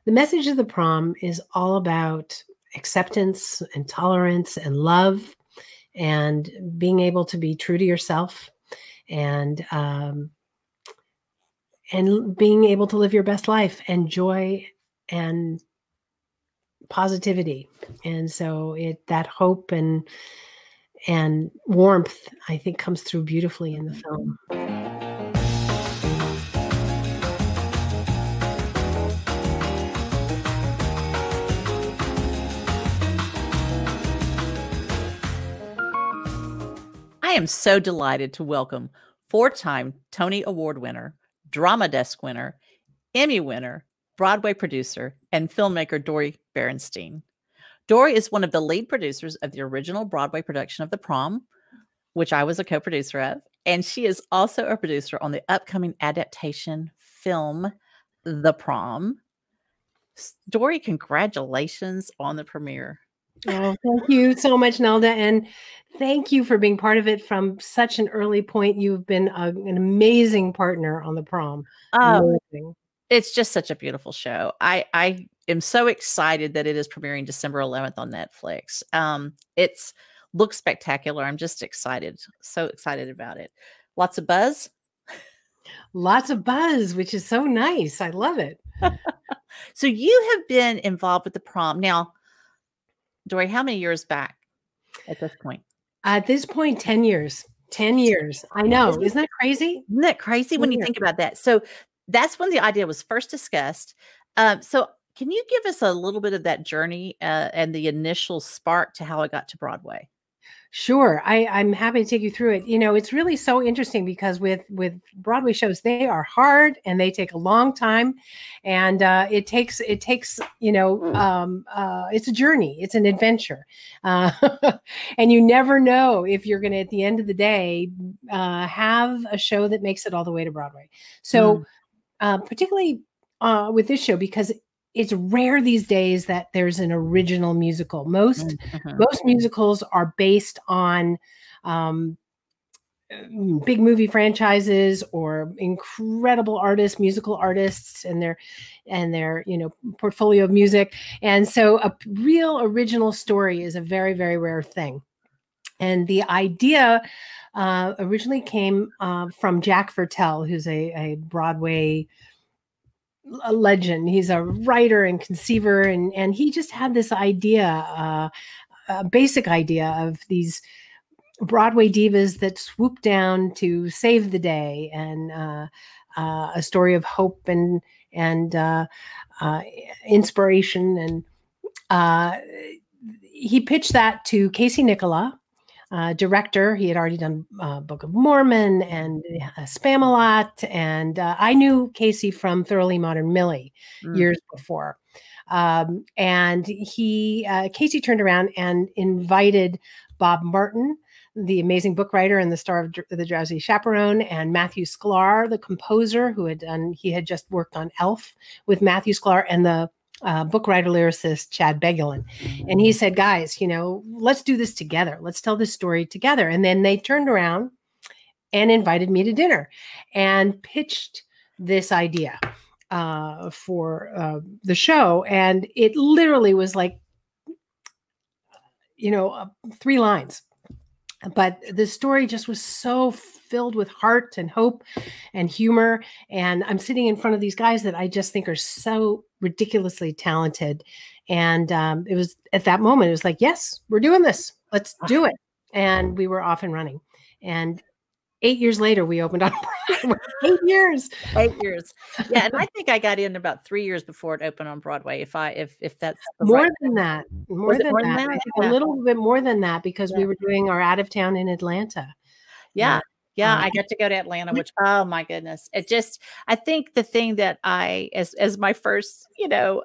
The message of the prom is all about acceptance and tolerance and love and being able to be true to yourself and being able to live your best life and joy and positivity. And so that hope and warmth, I think, comes through beautifully in the film. I am so delighted to welcome 4-time Tony Award winner, Drama Desk winner, Emmy winner, Broadway producer, and filmmaker Dori Berinstein. Dori is one of the lead producers of the original Broadway production of The Prom, which I was a co-producer of, and she is also a producer on the upcoming adaptation film, The Prom. Dori, congratulations on the premiere. Oh, thank you so much, Nelda. And thank you for being part of it from such an early point. You've been an amazing partner on The Prom. Amazing. It's just such a beautiful show. I am so excited that it is premiering December 11th on Netflix. It's looks spectacular. I'm just excited. So excited about it. Lots of buzz. Lots of buzz, which is so nice. I love it. So you have been involved with The Prom. Now, Dori, how many years back at this point? At this point, 10 years. 10 years. I know. Isn't that crazy? Isn't that crazy when you think about that? So that's when the idea was first discussed. So can you give us a little bit of that journey and the initial spark to how it got to Broadway? Sure. I'm happy to take you through it. You know, it's really so interesting because with Broadway shows, they are hard and they take a long time. And it takes, you know, it's a journey. It's an adventure. And you never know if you're going to, at the end of the day, have a show that makes it all the way to Broadway. So particularly with this show, because it's rare these days that there's an original musical. Most musicals are based on big movie franchises or incredible artists, musical artists, and their you know portfolio of music. And so a real original story is a very, very rare thing. And the idea originally came from Jack Vertel, who's a Broadway a legend. He's a writer and conceiver, and he just had this idea, a basic idea of these Broadway divas that swoop down to save the day, and a story of hope and inspiration. And he pitched that to Casey Nicola, director. He had already done Book of Mormon and Spam-A-Lot. And I knew Casey from Thoroughly Modern Millie years before. And Casey turned around and invited Bob Martin, the amazing book writer and the star of The Drowsy Chaperone, and Matthew Sklar, the composer he had just worked on Elf with Matthew Sklar, and the book writer lyricist Chad Begulin. And he said, guys, you know, let's do this together. Let's tell this story together. And then they turned around and invited me to dinner and pitched this idea for the show. And it literally was like, you know, 3 lines. But the story just was so filled with heart and hope and humor. And I'm sitting in front of these guys that I just think are so ridiculously talented. And it was at that moment, it was like, yes, we're doing this. Let's do it. And we were off and running. And 8 years later, we opened on Broadway. 8 years. 8 years. Yeah, and I think I got in about 3 years before it opened on Broadway. If that's more than that, more than that. I think a little bit more than that, because we were doing our out of town in Atlanta. Yeah. Yeah, I got to go to Atlanta, which, oh my goodness. I think the thing that as my first, you know,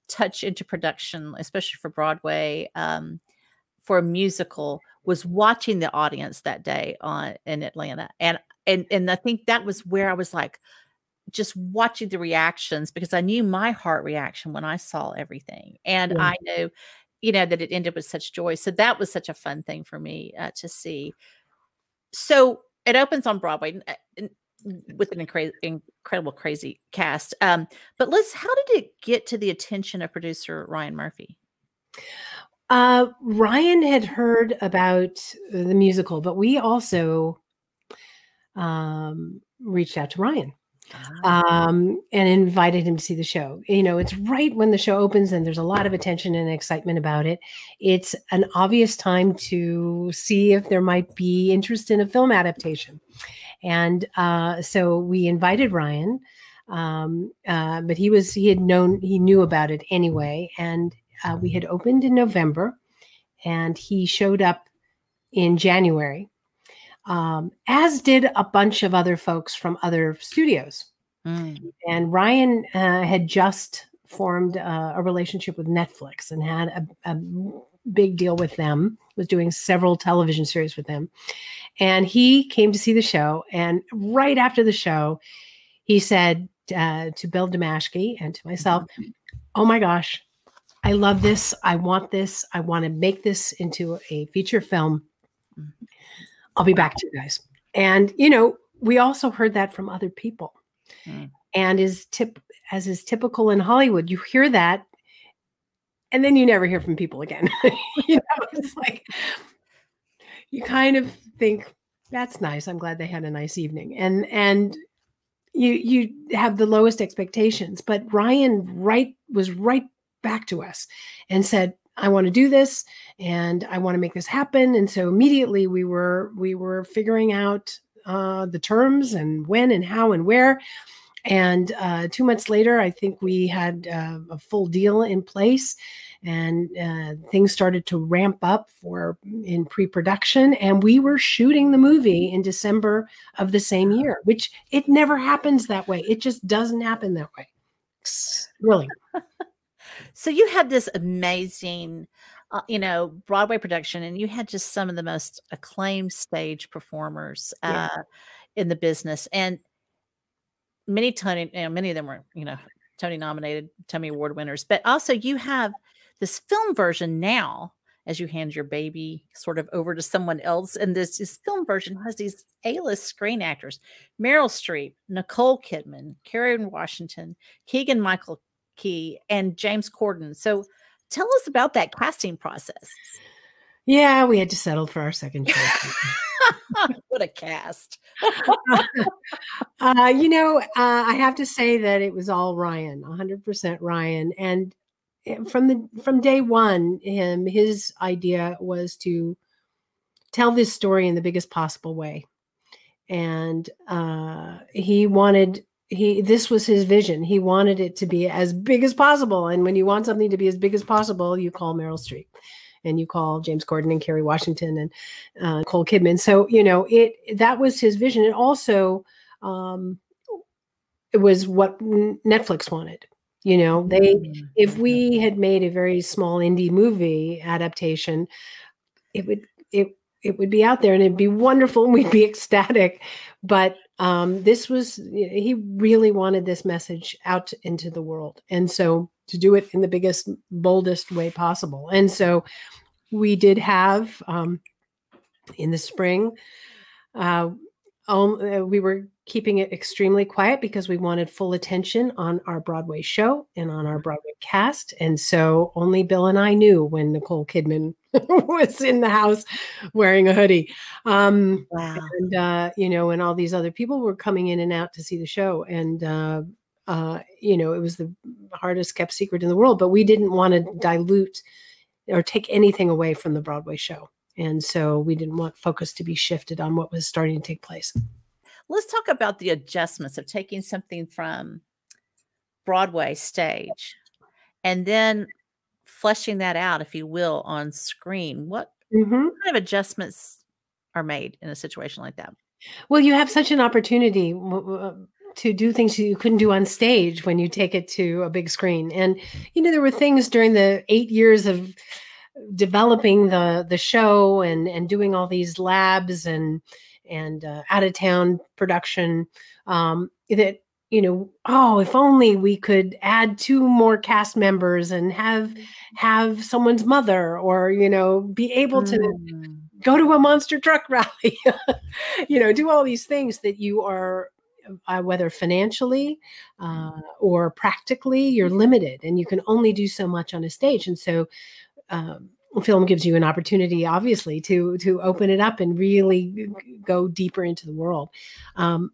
touch into production, especially for Broadway, for a musical, was watching the audience that day in Atlanta. And I think that was where I was like, just watching the reactions, because I knew my heart reaction when I saw everything. And I knew, you know, that it ended with such joy. So that was such a fun thing for me to see. So it opens on Broadway. with an incredible, crazy cast. But how did it get to the attention of producer Ryan Murphy? Ryan had heard about the musical, but we also reached out to Ryan and invited him to see the show. It's right when the show opens and there's a lot of attention and excitement about it. It's an obvious time to see if there might be interest in a film adaptation. And so we invited Ryan, but he knew about it anyway. And we had opened in November and he showed up in January. As did a bunch of other folks from other studios. And Ryan had just formed a relationship with Netflix and had a big deal with them, was doing several television series with them. And he came to see the show. And right after the show, he said to Bill Damashki and to myself, "Oh my gosh, I love this. I want this. I want to make this into a feature film. I'll be back to you guys." And, we also heard that from other people. And as is typical in Hollywood, you hear that and then you never hear from people again. It's like, you kind of think, that's nice. I'm glad they had a nice evening. And you have the lowest expectations, but Ryan was right back to us and said, "I want to do this and I want to make this happen." And so immediately we were figuring out the terms and when and how and where. And 2 months later, I think we had a full deal in place, and things started to ramp up in pre-production. And we were shooting the movie in December of the same year, which it never happens that way. It just doesn't happen that way. Really. So you had this amazing, Broadway production, and you had just some of the most acclaimed stage performers in the business, and many of them were, Tony nominated, Tony Award winners. But also, you have this film version now, as you hand your baby sort of over to someone else, and this film version has these A-list screen actors: Meryl Streep, Nicole Kidman, Kerry Washington, Keegan-Michael Key, and James Corden. So tell us about that casting process. Yeah, we had to settle for our second choice. What a cast. I have to say that it was all Ryan, 100% Ryan. And from day one, his idea was to tell this story in the biggest possible way. And this was his vision. He wanted it to be as big as possible. And when you want something to be as big as possible, you call Meryl Streep and you call James Corden and Kerry Washington and Nicole Kidman. So, that was his vision. And also, it was what Netflix wanted. If we had made a very small indie movie adaptation, it would be out there and it'd be wonderful and we'd be ecstatic. But he really wanted this message out into the world. And so to do it in the biggest, boldest way possible. And so we did have, in the spring, we were keeping it extremely quiet because we wanted full attention on our Broadway show and on our Broadway cast. And so only Bill and I knew when Nicole Kidman was in the house wearing a hoodie. Wow. And, and all these other people were coming in and out to see the show. And, it was the hardest kept secret in the world, but we didn't want to dilute or take anything away from the Broadway show. And so we didn't want focus to be shifted on what was starting to take place. Let's talk about the adjustments of taking something from Broadway stage and then fleshing that out, if you will, on screen. What kind of adjustments are made in a situation like that? Well, you have such an opportunity to do things you couldn't do on stage when you take it to a big screen. And, there were things during the 8 years of developing the show and doing all these labs and out of town production that, if only we could add 2 more cast members and have someone's mother or, be able to go to a monster truck rally, do all these things that you are whether financially or practically, you're limited, and you can only do so much on a stage. And so film gives you an opportunity, obviously, to open it up and really go deeper into the world.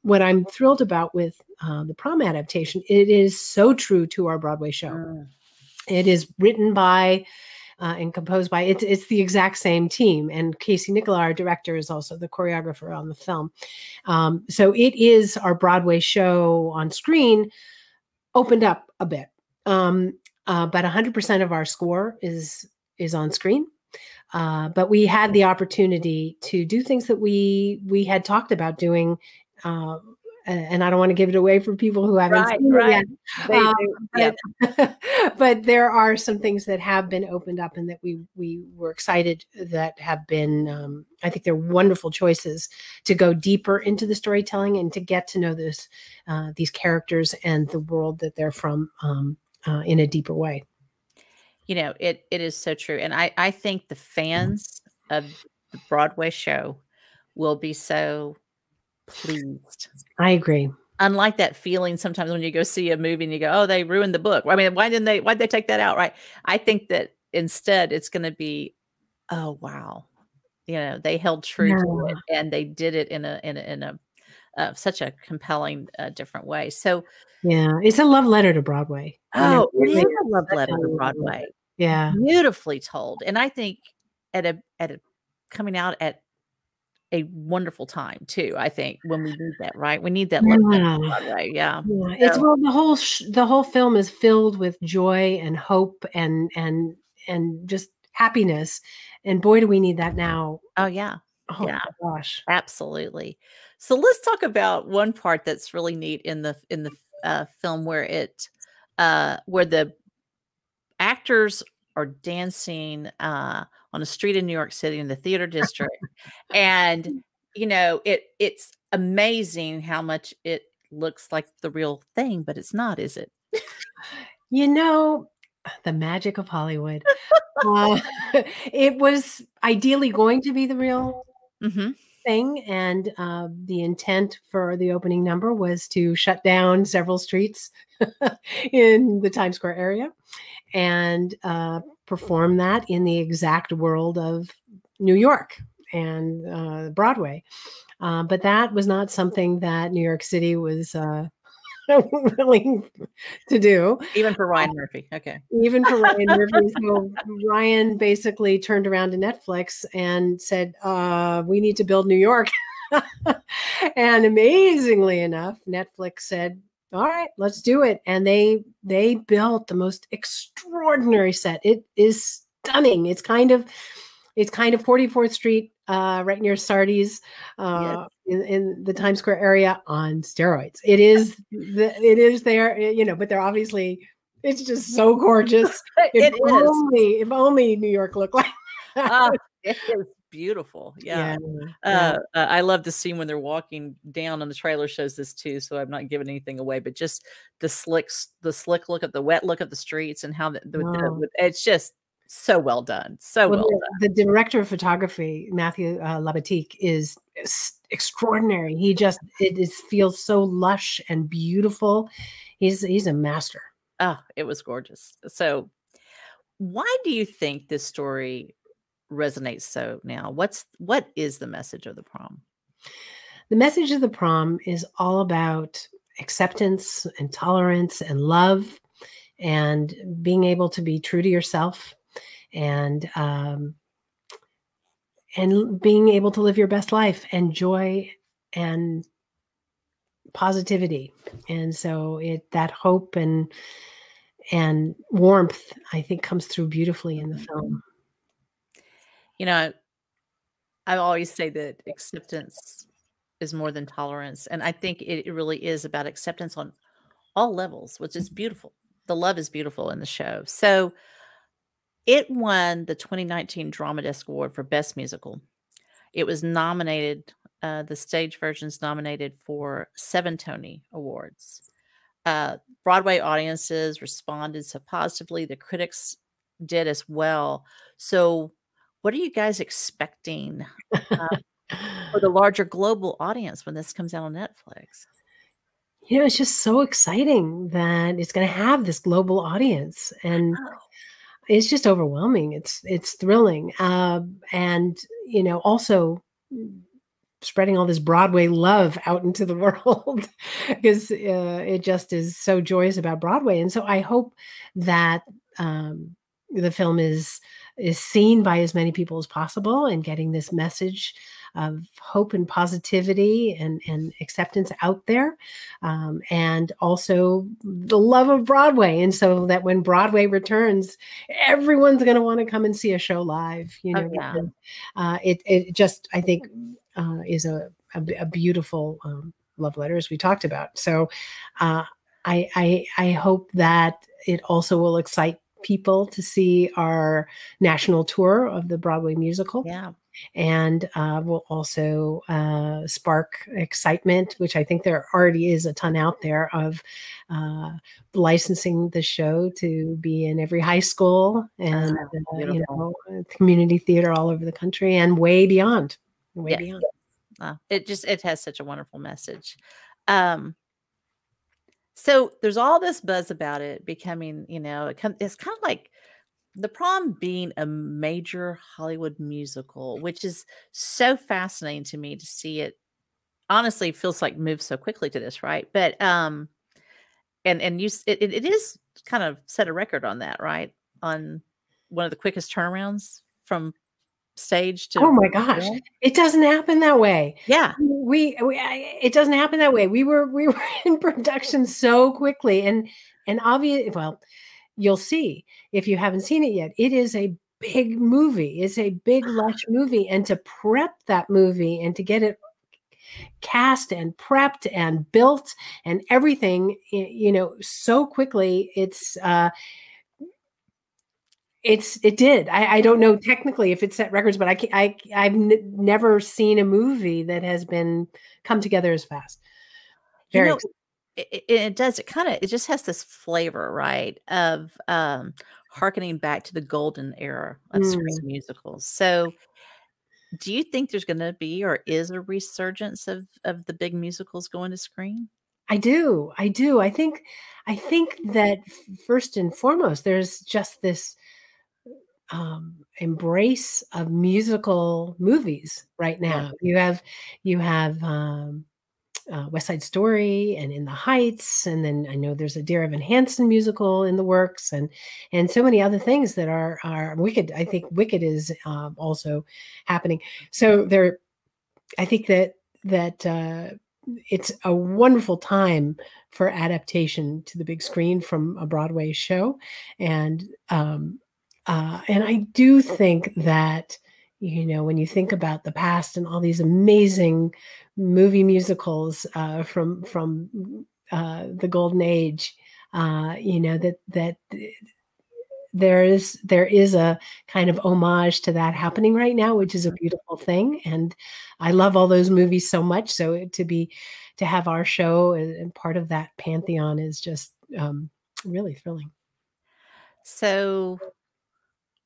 What I'm thrilled about with the Prom adaptation, it is so true to our Broadway show. It is written by and composed by, it's the exact same team. And Casey Nicola, our director, is also the choreographer on the film. So it is our Broadway show on screen opened up a bit. But 100% of our score is on screen. But we had the opportunity to do things that we had talked about doing. And I don't want to give it away for people who haven't seen it yet. But there are some things that have been opened up and that we were excited that have been, I think they're wonderful choices to go deeper into the storytelling and to get to know these characters and the world that they're from in a deeper way. It is so true. And I think the fans of the Broadway show will be so pleased. I agree. Unlike that feeling sometimes when you go see a movie and you go, oh, they ruined the book. I mean, why'd they take that out? Right. I think that instead it's going to be, oh, wow. They held true to it, and they did it in a such a compelling, different way. So yeah, it's a love letter to Broadway. Oh, it is a love letter to Broadway. Yeah. Beautifully told. And I think at a coming out at a wonderful time too. I think when we need that, right? We need that love letter to Broadway. Yeah. It's the whole film is filled with joy and hope and just happiness. And boy, do we need that now. Oh yeah. Oh my gosh. Absolutely. So let's talk about one part that's really neat in the film where the actors are dancing on a street in New York City in the theater district. And, it's amazing how much it looks like the real thing, but it's not, is it? The magic of Hollywood. It was ideally going to be the real thing. And the intent for the opening number was to shut down several streets in the Times Square area and perform that in the exact world of New York and Broadway. But that was not something that New York City was willing to do. Even for Ryan Murphy. Okay. Even for Ryan Murphy. So Ryan basically turned around to Netflix and said, we need to build New York. And amazingly enough, Netflix said, all right, let's do it. And they built the most extraordinary set. It is stunning. It's kind of 44th Street, right near Sardi's, in the Times Square area on steroids. It is there, but they're obviously, it's just so gorgeous. If only New York looked like that. It is beautiful. Yeah. I love the scene when they're walking down, and the trailer shows this too, so I'm not giving anything away, but just the slick look at the wet look at the streets and how it's just so well done. So well done. The director of photography, Matthew Labatique, is extraordinary. It feels so lush and beautiful. He's a master. Oh, it was gorgeous. So why do you think this story resonates so now? What is the message of the Prom? The message of the Prom is all about acceptance and tolerance and love and being able to be true to yourself and being able to live your best life and joy and positivity. And so that hope and warmth, I think, comes through beautifully in the film. I always say that acceptance is more than tolerance. And I think it really is about acceptance on all levels, which is beautiful. The love is beautiful in the show. So it won the 2019 Drama Desk Award for Best Musical. It was nominated, the stage version's nominated for 7 Tony Awards. Broadway audiences responded so positively. The critics did as well. So what are you guys expecting for the larger global audience when this comes out on Netflix? it's just so exciting that it's going to have this global audience, and Oh, it's just overwhelming. It's thrilling, and also spreading all this Broadway love out into the world because it just is so joyous about Broadway. And so I hope that the film is seen by as many people as possible and getting this message of hope and positivity and acceptance out there, and also the love of Broadway. And so that when Broadway returns, everyone's going to want to come and see a show live, yeah. because it just, I think, is a beautiful love letter, as we talked about. So I hope that it also will excite people to see our national tour of the Broadway musical. Yeah. And will also spark excitement, which I think there already is a ton out there, of licensing the show to be in every high school and community theater all over the country and way beyond. Beyond. It has such a wonderful message. So there's all this buzz about it becoming, it's kind of like the Prom being a major Hollywood musical, which is so fascinating to me to see it. Honestly, feels like moves so quickly to this, right? But and it is kind of set a record on that, right? On one of the quickest turnarounds from stage to. Oh my gosh, it doesn't happen that way. Yeah, it doesn't happen that way. We were in production so quickly, and obvious. Well, you'll see if you haven't seen it yet. It is a big movie. It's a big, lush movie, and to prep that movie and to get it cast and prepped and built and everything, so quickly, it did. I don't know technically if it set records, but I've never seen a movie that has been come together as fast. It does. It just has this flavor, right, of harkening back to the golden era of screen musicals. So do you think there's going to be, or is a resurgence of the big musicals going to screen? I do. I think that first and foremost, there's just this embrace of musical movies right now. Yeah. You have West Side Story and In the Heights, and then I know there's a Dear Evan Hansen musical in the works, and so many other things that are Wicked. I think Wicked is also happening. So I think that it's a wonderful time for adaptation to the big screen from a Broadway show, and I do think that, when you think about the past and all these amazing movie musicals from the golden age, that there is a kind of homage to that happening right now, which is a beautiful thing. And I love all those movies so much. So to have our show and part of that pantheon is just really thrilling. So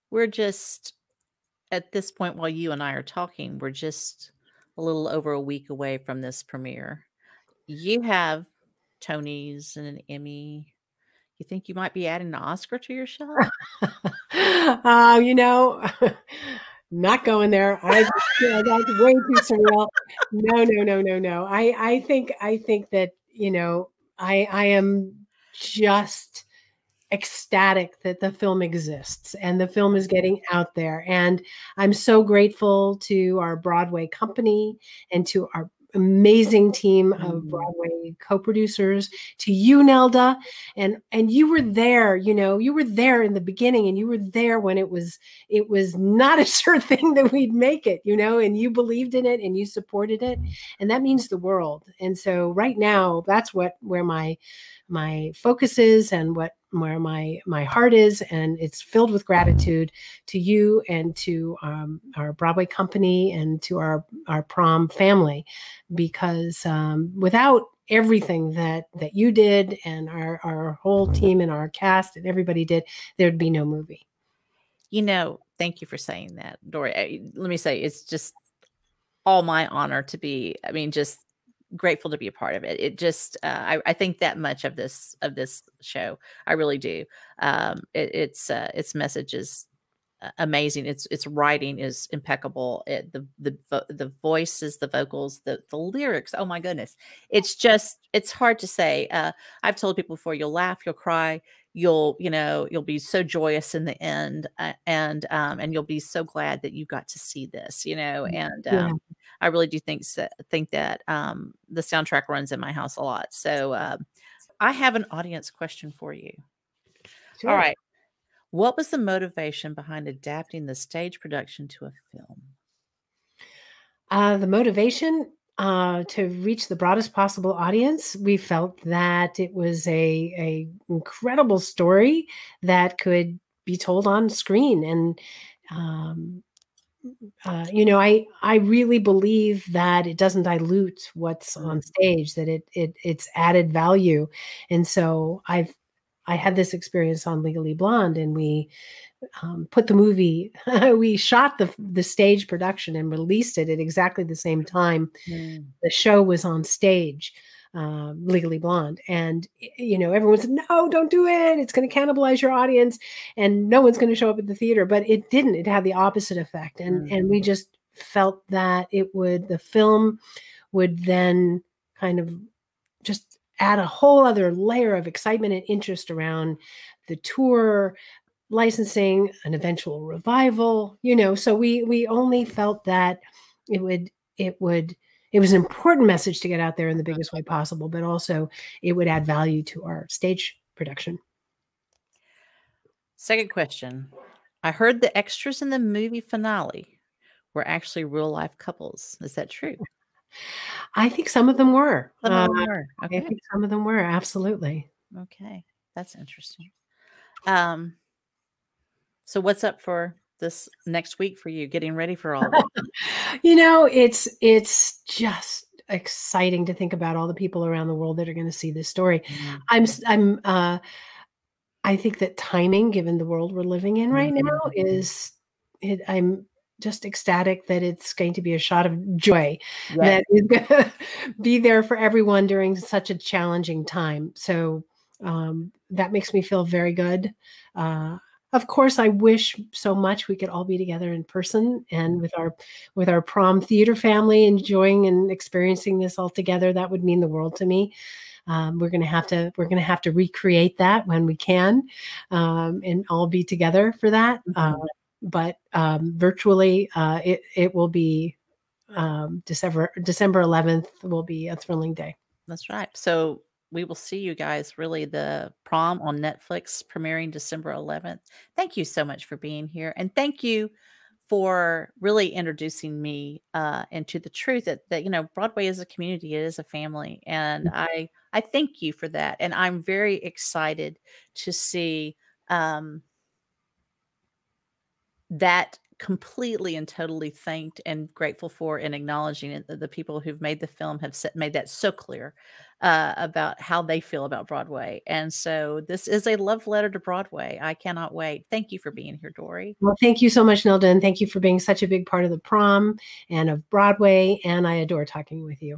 we're just at this point, while you and I are talking, we're just a little over a week away from this premiere. You have Tonys and an Emmy. You think you might be adding an Oscar to your show? Not going there. That's way too surreal. No. I think that, I am just ecstatic that the film exists and the film is getting out there. And I'm so grateful to our Broadway company and to our amazing team of Broadway co-producers, to you, Nelda, and you were there, you were there in the beginning, and you were there when it was not a sure thing that we'd make it, and you believed in it and you supported it, and that means the world. And so right now, that's where my focus is and where my heart is, and it's filled with gratitude to you and to our Broadway company and to our Prom family, because without everything that you did and our whole team and our cast and everybody did, there'd be no movie. Thank you for saying that, Dori. Let me say, it's just all my honor to be, just grateful to be a part of it. It just, I think that much of this show. I really do. Its message is amazing. Its writing is impeccable. The voices, the vocals, the lyrics. Oh my goodness. It's hard to say. I've told people before, you'll laugh, you'll cry, you'll be so joyous in the end, and you'll be so glad that you got to see this, and Yeah. I really do think that the soundtrack runs in my house a lot. So I have an audience question for you. Sure. All right. What was the motivation behind adapting the stage production to a film? The motivation to reach the broadest possible audience. We felt that it was a incredible story that could be told on screen, and I really believe that it doesn't dilute what's on stage, that it's added value. And so I had this experience on Legally Blonde, and we put the movie, we shot the stage production and released it at exactly the same time the show was on stage, Legally Blonde. And, everyone said, no, don't do it. It's going to cannibalize your audience and no one's going to show up at the theater. But it didn't. It had the opposite effect. And we just felt that the film would then kind of just add a whole other layer of excitement and interest around the tour, licensing, an eventual revival, so we only felt that it was an important message to get out there in the biggest way possible, but also it would add value to our stage production. Second question. I heard the extras in the movie finale were actually real life couples. Is that true? I think some of them were. Some of them were. Okay. I think some of them were, absolutely. Okay. That's interesting. So what's up for this next week for you, getting ready for all of it? It's just exciting to think about all the people around the world that are going to see this story. I think that timing, given the world we're living in right now, I'm just ecstatic that it's going to be a shot of joy that is going to be there for everyone during such a challenging time. So that makes me feel very good. Of course, I wish so much we could all be together in person and with our Prom theater family, enjoying and experiencing this all together. That would mean the world to me. We're going to have to recreate that when we can, and all be together for that. But virtually, it will be December 11th will be a thrilling day. That's right. So we will see you guys, really, the Prom on Netflix premiering December 11th. Thank you so much for being here. And thank you for really introducing me into the truth that Broadway is a community. It is a family. And I thank you for that. And I'm very excited to see that completely and totally thanked and grateful for, and acknowledging it. The people who've made the film have made that so clear about how they feel about Broadway. And so this is a love letter to Broadway. I cannot wait. Thank you for being here, Dori. Well, thank you so much, Nelda. And thank you for being such a big part of the Prom and of Broadway. And I adore talking with you.